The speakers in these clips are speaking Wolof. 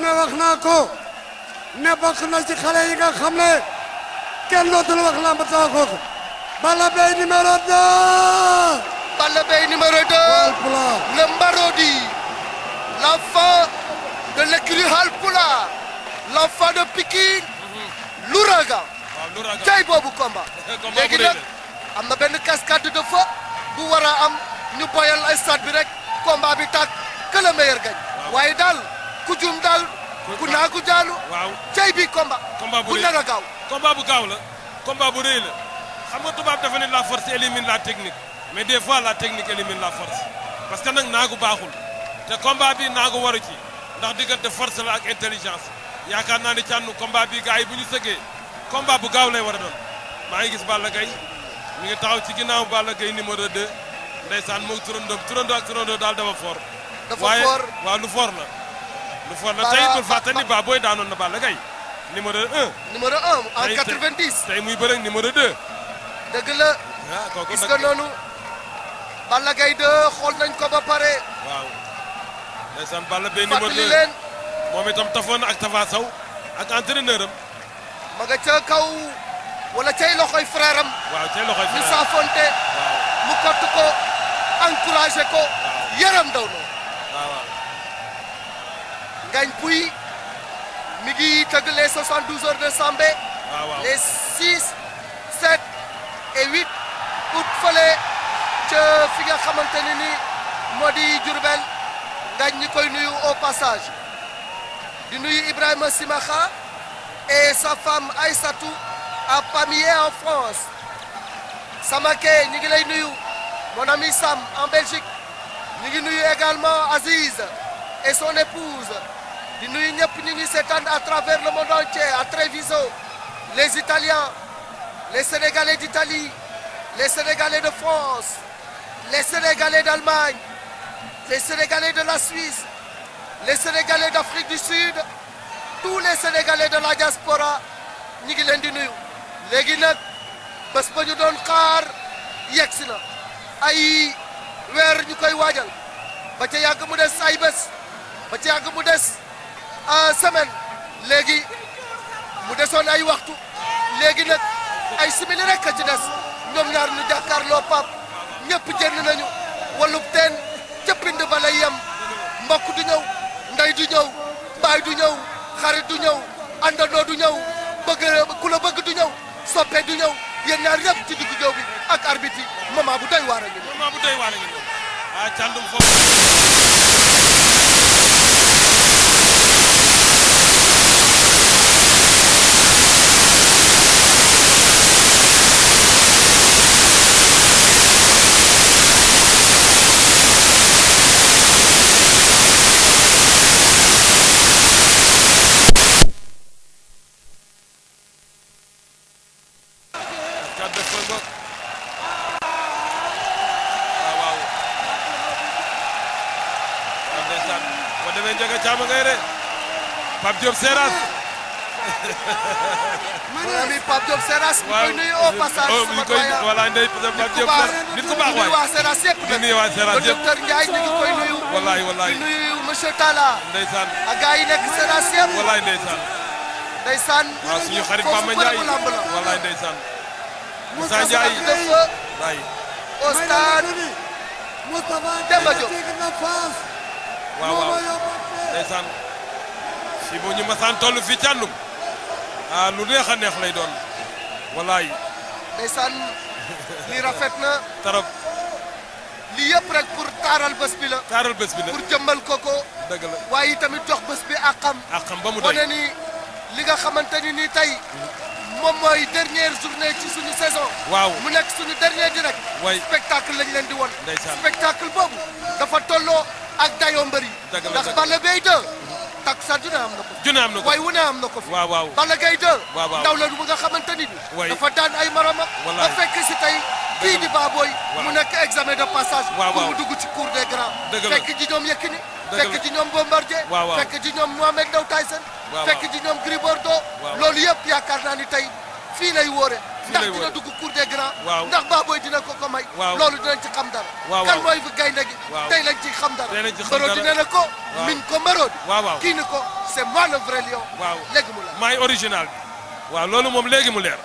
ne wax naa ko ne bokk na ci xale yi nga xam ne kenn dootul wax lamb tax ko Balla Gaye numéro 2. Balla Gaye numéro 2. Le Marodi. L'enfant de l'écurie Halpula. L'enfant de Pikine. L'Ouragan. tey boobu combat. léegi nag am na benn cascade de feu bu war a am ñu boyal ay stade bi rek combat bi tàkk que le meilleur gagne. waaye daal ku jum daal ku naagu jaalu. waaw tey bi combat. bu nar a gaaw. combat bu gaaw la. combat bu rëy la. xam nga tubaab dafa ne la force élimine la technique mais des fois la technique élimine la force parce que nag naagu baaxul te combat bi naagu waru ci ndax diggante force la ak intelligence yaakaar naa ne cànnu combat bi gars yi bu ñu sëggee combat bu gaaw lay war a doon maa ngi gis Balla Gaye mi ngi taxaw ci ginnaaw Balla Gaye numéro 2 ndeysaan moom turandoo ak turandoo daal dafa fort. dafa fort waaw lu fort la. lu fort la tey bul fàtte ni ba booy daanoon na Balla Gaye numéro 1. numéro 1 en 90. tey muy bëre numéro 2. dëgg la gis nga noonu Balla Gaye 2 xool nañ ko ba pare. waaw ndeysaan Balla Gaye numéro 2 fàttali leen moom itam tafoon na ak Tafa Sow ak entraîneur am. ma nga ca kaw wala cay loxoy frère am. waaw cay loxoy frère ñu saafonte. waaw mu kott ko encouragé ko. yaram daw na. waaw Ngagne Pouye mi ngi tëgg les 72 heures de Sambé. waaw les 6 7 et 8 août fële ca fi nga xamante ne ni moo di Diourbel Ngagne ñi koy nuyu au passage di nuyu Ibrahima Simakha et sa femme Aïssatou à Pamiers en France. Samaké ñi ngi lay nuyu mon ami Sam en Belgique ñi ngi nuyu également Aziz et son épouse di nuyu ñëpp ñu ngi seetaan à travers le monde entier à Treviso les Italiens les Sénégalais d'Italie les Sénégalais de France les Sénégalais d'Allemagne les Sénégalais de la Suisse les Sénégalais d'Afrique du Sud tous les Sénégalais de la diaspora ñi ngi leen di nuyu léegi nag bés ba ñu doon xaar yegsi na ay weer ñu koy waajal ba ca yàgg mu des ay bés ba ca yàgg mu des semaine léegi mu desoon ay waxtu léegi nag ay simili rek a ci des ñoom ñaar ñu jàkkaarloo pap ñëpp jënd nañu walub teen ca pind ba lay yem mbokk du ñëw ndey du ñëw baay du ñëw xarit du ñëw àndandoo du ñëw bëgg ku la bëgg du ñëw soppe du ñëw yéen ñaar ñëpp ci diggu géew bi ak arbitre yi moment bu doy waar a ngi moment bu doy waar a ngi càndum foofu Pape Diop Seras. mon ami Pape Diop Seras. waaw ñu koy nuyu au passage. ñu koy voilà ndey Pape Diop nit ku baax waay. waa Seras yëpp di nuyu waa Seras le yëpp docteur Ndiaye ñu ngi koy nuyu. wallaay wallaay di nuyu monsieur Talla. ndeysaan ak gars yi nekk Seras yëpp. wallaay ndeysaan. ndeysaan. waaw suñu xarit foofu Bamba Ndiaye bërëbu lamb la. wallaay ndeysaan. Moussa Ndiaye waay. au stade Demba Diop. waaw waaw ndeysaan. si bu ñu masaan toll fii càndum lu neex a neex lay doon wallaay ndeysaan lii rafet na tarab lii yëpp rek pour taaral bés bi la taaral bés bi la pour jëmmal ko dëgg la waaye tamit jox bés bi àqam ba mu doy wane ni li nga xamante ni nii tey moom mooy dernière journée ci suñu saison waaw mu nekk suñu dernier direct way spectacle lañ leen di won ndeysaan spectacle boobu dafa tolloo ak dayoo mbëri dëgg la ndax Balla Gaye 2 takkusaan ju ne am na ko ju ne am na ko waaye wu ne am na ko fi waaw waaw Balla Gaye 2 waaw waaw ndaw la bu nga xamante ni way dafa daan ay moromam ba fekk si tey kii di Baboy mu nekk examen de passage pour mu dugg ci cour des grands fekk ji ñoom Yékini fekk ji ñoom Bombardier fekk ji ñoom Mohamed Ndao Tyson fekk ji ñoom Gris Bordeaux loolu yëpp yaakaar naa ni tey fii lay wóore ndax dina dugg cour des grands. waaw ndax Baboy dina ko may. waaw loolu dinañ ci xam dara. waaw kan mooy fi gaynde gi. waaw tey lañ ci xam dara. tey lañ ci xam dara Marodi nee na ko. waaw min ko Marodi. waaw kii ni ko c'est moi le vrai lion. waaw léegi mu la. maay original bi. waaw loolu moom léegi mu leer.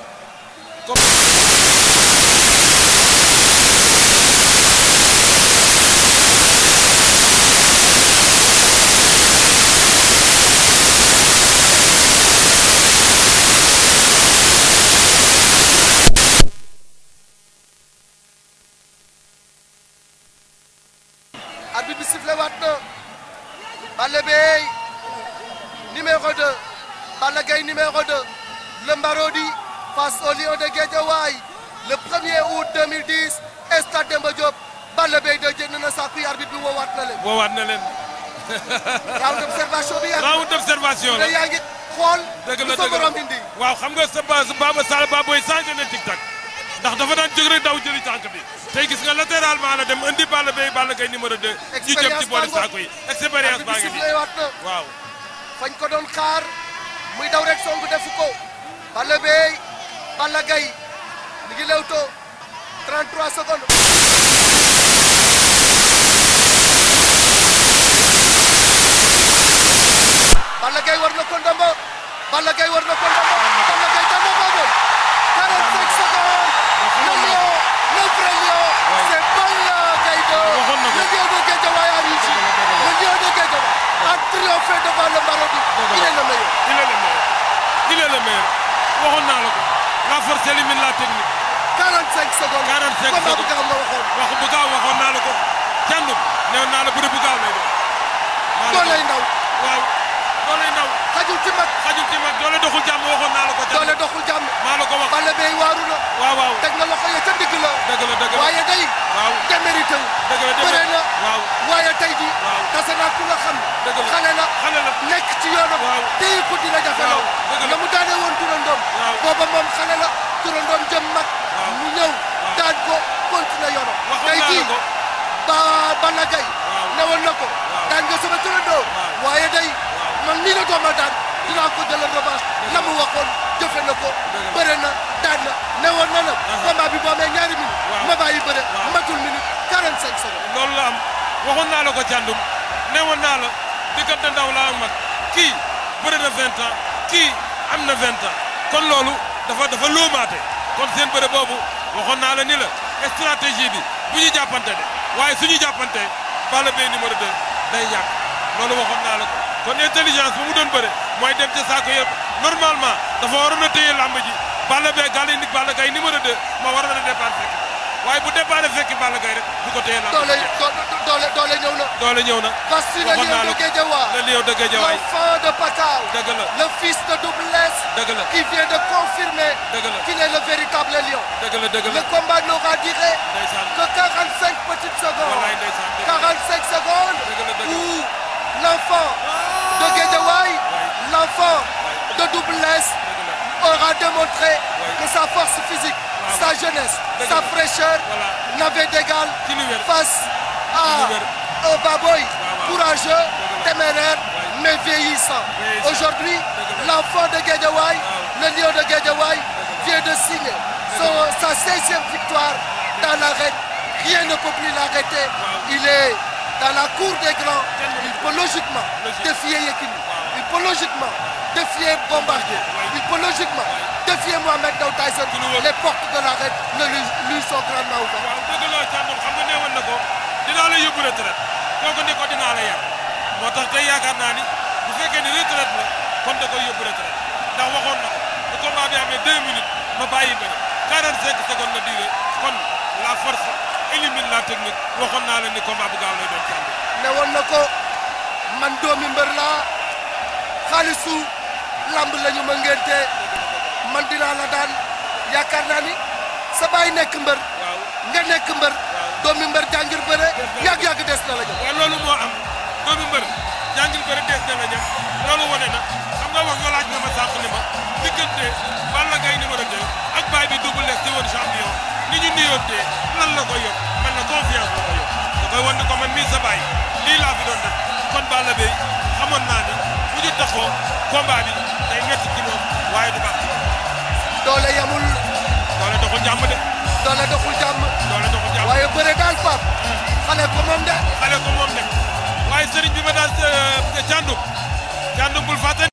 arbitre bi sifflé waat na Balla Beye numéro 2 Balla Gaye numéro 2 le Marodi face au Lion de Guédiawaye le 1er août 2010 stade Demba Diop Balla Beye de jënd na sàkku yi arbitre bi woowaat na leen. woowaat na leen. round d'observation bi round d'observation la yaa ngi xool. dëgg la lu sa borom indi. waaw xam nga sa Baba Sall Baboy changé na tic tac ndax dafa daan jóg rek daw jëli tànk bi tey gis nga latéralement la dem indi Balla Beye Balla Gaye numéro 2. ñu jëm ci boori saako yi expérience baa ngi nii waaw. fañ ko doon xaar muy daw rek songu defu ko Balla Beye Balla Gaye mi ngi lewtoo 33 secondes. Balla Gaye war na ko ndombo Balla Gaye war na ko ndombo Balla Gaye daan na Baboy 45 secondes. le lion le vrai lion. c'est Balla Gaye de le lion de Guédiawaye a réussi. le lion de Guédiawaye a triomphé devant le Marodi. il est le meilleur. il est le meilleur. il est le meilleur. waxoon naa la ko. la force élimine la technique. 45 secondes. 45 secondes bu gaaw nga waxoon. wax bu gaaw waxoon naa la ko. jàndum neew naa la bëri bu gaaw lay doon. dooley ndaw. waaw dooley ndaw. xajul ci mag. xajul ci mag doole doxul jàmm waxoon naa la ko. doole doxul jàmm. maa la ko wax. Balla Beye waaru na. waaw waaw teg na loxo ya ca digg la. dëgg la dëgg la waaye day. waaw démérité wu. dëgg la bëre na. waaw waaye tey jii. waaw tase naa ku nga xam. dëgg la xale la. xale la nekk ci yoonam. waaw téye ko dina jafe waaw lool. dëgg la na mu daane woon turandoom. waaw booba moom xale la. turandoom jëm mag. waaw mu ñëw daan ko continué yoonam. waxoon tey naa jii la ko. Balla Gaye. waaw newoon na ko. daan nga sama turandoo. waaw waaye day. man nii la dooma daan dinaa ko jëlal revanche la mu waxoon jëfe na ko bëre na daan na newoon na nag combat bi boo amee ñaari minute ma bàyyi bëre matul minute 45 secondes loolu la am waxoon naa la ko càndum newoon naa la diggante ndaw la ak mag kii bëre na 20 ans kii am na 20 ans kon loolu dafa loomaate kon seen bëre boobu waxoon naa la ni la stratégie bi bu ñu jàppante de waaye suñu jàppante Balla Beye numéro 2 day ñàkk loolu waxoon naa la ko kon intelligence bu mu doon bëre mooy dem ca saako yëpp normalement dafa waroon a téye làmb ji Balla Beye gàllankoor nit Balla Gaye numéro 2 ma waroon a départ fekk waaye bu départ fekki Balla Gaye rek bu ko téye làmb doole ñëw na. doole ñëw na. voici le lion de Guédiawaye. le lion de Guédiawaye. l'enfant de Pakao. dëgg la le fils de Double Less. dëgg la qui vient de confirmer. dëgg la qu'il est le véritable lion. dëgg la dëgg la le combat n'aura duré ndeysaan que 45 petites secondes. wallaay ndeysaan 45 secondes. dëgg la dëgg la où l'enfant de Guédiawaye, l'enfant de Double Less aura démontré que sa force physique, sa jeunesse, sa fraîcheur n'avait d'égal face à un Baboy courageux, téméraire, mais vieillissant. Aujourd'hui, l'enfant de Guédiawaye, le lion de Guédiawaye, vient de signer sa 16e victoire dans l'arène. Rien ne peut plus l'arrêter. Il est dans la cour des grands. Il peut logiquement défier Yekini. Il peut logiquement défier Bombardier. Il peut logiquement défier Mohamed Ndao Tyson. Les portes de l'arène lui sont grandement ouvertes. waaw dëgg la Thiandoum xam nga ne woon na ko dinaa la yóbbu retraite kooku ne ko dinaa la yar moo tax tey yaakaar naa ni bu fekkee ni retraite la kon da koy yóbbu retraite ndax waxoon na ko bu combat bi amee 2 minutes ma bàyyi bëri 45 secondes la durée kon la force élimine la technique waxoon naa la ni combat bu gaaw lay doon Thiandoum. ne woon na ko man doomi mbër laa xaalisu lamb la ñu ma ngénte man dinaa la daan yaakaar naa ni sa baay nekk mbër. nga nekk mbër. doomi mbër jàngir bëre yàgg-yàgg des na la ñam. waaw loolu moo am doomi mbër jàngir bëre des na la ñam loolu wane na xam nga wax nga laaj na ma sànq ni ma diggante Balla Gaye numéro 2 ak baay bi Double Less di woon champion ni ñu nuyoontee lan la koy yóbbu man na confiance la koy yóbbu da koy wan ni ko man mii sa baay lii laa fi doon def kon Balla Beye xamoon naa ni bu ñu taxoo combat bi day métti ci moom waaye du baax. doole yamul doxul jàmm de. doole doxul jàmm. doole doxul jàmm waaye bëre daal Pape. xale ko moom de. xale ko moom de waaye sëriñ bi ma daal Thiandoum bul fàtte